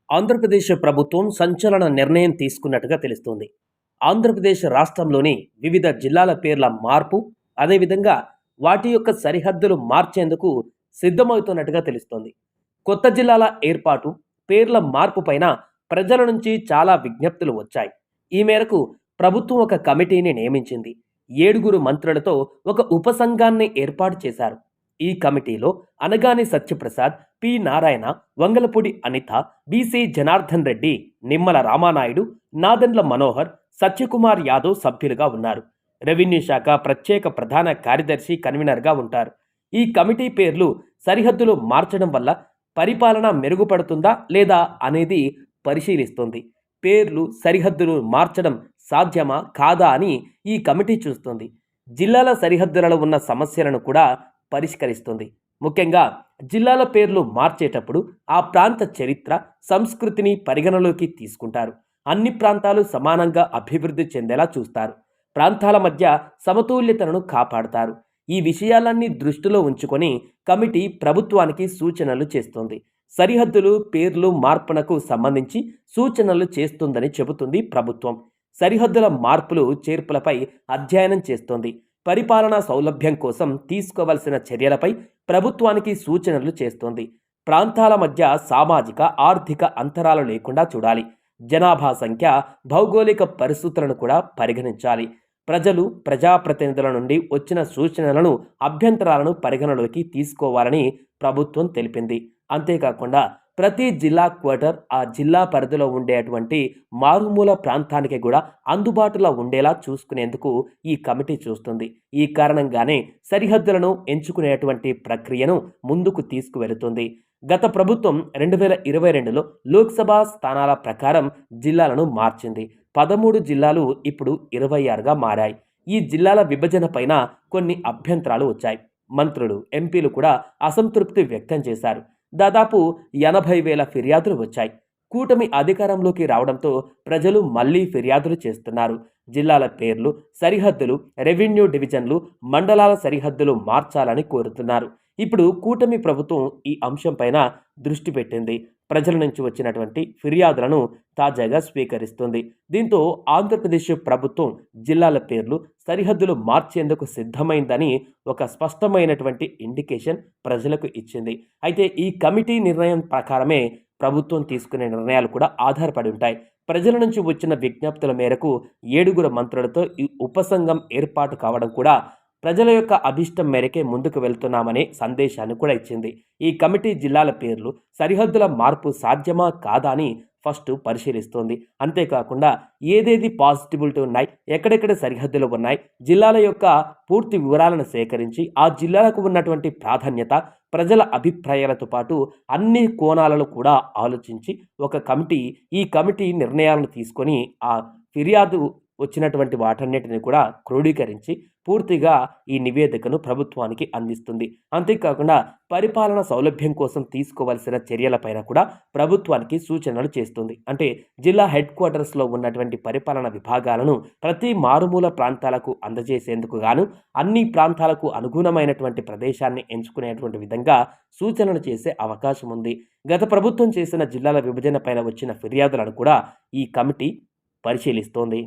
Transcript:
ఆంధ్రప్రదేశ్ ప్రభుత్వం సంచలన నిర్ణయం తీసుకున్నట్టుగా తెలుస్తోంది. ఆంధ్రప్రదేశ్ రాష్ట్రంలోని వివిధ జిల్లాల పేర్ల మార్పు, అదేవిధంగా వాటి యొక్క సరిహద్దులు మార్చేందుకు సిద్ధమవుతున్నట్టుగా తెలుస్తోంది. కొత్త జిల్లాల ఏర్పాటు, పేర్ల మార్పు పైన ప్రజల నుంచి చాలా విజ్ఞప్తులు వచ్చాయి. ఈ మేరకు ప్రభుత్వం ఒక కమిటీని నియమించింది. 7 మంత్రులతో ఒక ఉపసంఘాన్ని ఏర్పాటు చేశారు. ఈ కమిటీలో అనగాని సత్యప్రసాద్, పి నారాయణ, వంగలపూడి అనిత, బీసీ జనార్దన్ రెడ్డి, నిమ్మల రామానాయుడు, నాదెండ్ల మనోహర్, సత్యకుమార్ యాదవ్ సభ్యులుగా ఉన్నారు. రెవెన్యూ శాఖ ప్రత్యేక ప్రధాన కార్యదర్శి కన్వీనర్గా ఉంటారు. ఈ కమిటీ పేర్లు సరిహద్దులు మార్చడం వల్ల పరిపాలన మెరుగుపడుతుందా లేదా అనేది పరిశీలిస్తుంది. పేర్లు సరిహద్దులు మార్చడం సాధ్యమా కాదా అని ఈ కమిటీ చూస్తుంది. జిల్లాల సరిహద్దులలో ఉన్న సమస్యలను కూడా పరిష్కరిస్తుంది. ముఖ్యంగా జిల్లాల పేర్లు మార్చేటప్పుడు ఆ ప్రాంత చరిత్ర, సంస్కృతిని పరిగణలోకి తీసుకుంటారు. అన్ని ప్రాంతాలు సమానంగా అభివృద్ధి చెందేలా చూస్తారు. ప్రాంతాల మధ్య సమతుల్యతను కాపాడతారు. ఈ విషయాలన్నీ దృష్టిలో ఉంచుకొని కమిటీ ప్రభుత్వానికి సూచనలు చేస్తుంది. సరిహద్దులు పేర్లు మార్పునకు సంబంధించి సూచనలు చేస్తుందని చెబుతుంది ప్రభుత్వం. సరిహద్దుల మార్పులు చేర్పులపై అధ్యయనం చేస్తోంది. పరిపాలనా సౌలభ్యం కోసం తీసుకోవలసిన చర్యలపై ప్రభుత్వానికి సూచనలు చేస్తోంది. ప్రాంతాల మధ్య సామాజిక, ఆర్థిక అంతరాలు లేకుండా చూడాలి. జనాభా సంఖ్య, భౌగోళిక పరిస్థితులను కూడా పరిగణించాలి. ప్రజలు, ప్రజాప్రతినిధుల నుండి వచ్చిన సూచనలను, అభ్యంతరాలను పరిగణలోకి తీసుకోవాలని ప్రభుత్వం తెలిపింది. అంతేకాకుండా ప్రతి జిల్లా క్వార్టర్ ఆ జిల్లా పరిధిలో ఉండేటువంటి మారుమూల ప్రాంతానికి కూడా అందుబాటులో ఉండేలా చూసుకునేందుకు ఈ కమిటీ చూస్తుంది. ఈ కారణంగానే సరిహద్దులను ఎంచుకునేటువంటి ప్రక్రియను ముందుకు తీసుకువెళుతుంది. గత ప్రభుత్వం 2022లో లోక్సభ స్థానాల ప్రకారం జిల్లాలను మార్చింది. 13 జిల్లాలు ఇప్పుడు 26గా మారాయి. ఈ జిల్లాల విభజన పైన కొన్ని అభ్యంతరాలు వచ్చాయి. మంత్రులు, ఎంపీలు కూడా అసంతృప్తి వ్యక్తం చేశారు. దాదాపు 80,000 ఫిర్యాదులు వచ్చాయి. కూటమి అధికారంలోకి రావడంతో ప్రజలు మళ్లీ ఫిర్యాదులు చేస్తున్నారు. జిల్లాల పేర్లు, సరిహద్దులు, రెవెన్యూ డివిజన్లు, మండలాల సరిహద్దులు మార్చాలని కోరుతున్నారు. ఇప్పుడు కూటమి ప్రభుత్వం ఈ అంశంపైన దృష్టి పెట్టింది. ప్రజల నుంచి వచ్చినటువంటి ఫిర్యాదులను తాజాగా స్వీకరిస్తుంది. దీంతో ఆంధ్రప్రదేశ్ ప్రభుత్వం జిల్లాల పేర్లు, సరిహద్దులు మార్చేందుకు సిద్ధమైందని ఒక స్పష్టమైనటువంటి ఇండికేషన్ ప్రజలకు ఇచ్చింది. అయితే ఈ కమిటీ నిర్ణయం ప్రకారమే ప్రభుత్వం తీసుకునే నిర్ణయాలు కూడా ఆధారపడి ఉంటాయి. ప్రజల నుంచి వచ్చిన విజ్ఞప్తుల మేరకు 7 మంత్రులతో ఈ ఉపసంఘం ఏర్పాటు కావడం కూడా ప్రజల యొక్క అభిష్టం మేరకే ముందుకు వెళ్తున్నామనే సందేశాన్ని కూడా ఇచ్చింది. ఈ కమిటీ జిల్లాల పేర్లు, సరిహద్దుల మార్పు సాధ్యమా కాదా అని ఫస్ట్ పరిశీలిస్తోంది. అంతేకాకుండా ఏదేది పాజిటివిటీ ఉన్నాయి, ఎక్కడెక్కడ సరిహద్దులు ఉన్నాయి, జిల్లాల యొక్క పూర్తి వివరాలను సేకరించి ఆ జిల్లాలకు ఉన్నటువంటి ప్రాధాన్యత, ప్రజల అభిప్రాయాలతో పాటు అన్ని కోణాలలో కూడా ఆలోచించి ఈ కమిటీ నిర్ణయాలను తీసుకొని ఆ ఫిర్యాదు వచ్చినటువంటి వాటన్నిటిని కూడా క్రోడీకరించి పూర్తిగా ఈ నివేదికను ప్రభుత్వానికి అందిస్తుంది. అంతేకాకుండా పరిపాలన సౌలభ్యం కోసం తీసుకోవాల్సిన చర్యలపైన కూడా ప్రభుత్వానికి సూచనలు చేస్తుంది. అంటే జిల్లా హెడ్ క్వార్టర్స్లో ఉన్నటువంటి పరిపాలన విభాగాలను ప్రతి మారుమూల ప్రాంతాలకు అందజేసేందుకు గాను అన్ని ప్రాంతాలకు అనుగుణమైనటువంటి ప్రదేశాన్ని ఎంచుకునేటువంటి విధంగా సూచనలు చేసే అవకాశం ఉంది. గత ప్రభుత్వం చేసిన జిల్లాల విభజన పైన వచ్చిన ఫిర్యాదులను కూడా ఈ కమిటీ పరిశీలిస్తోంది.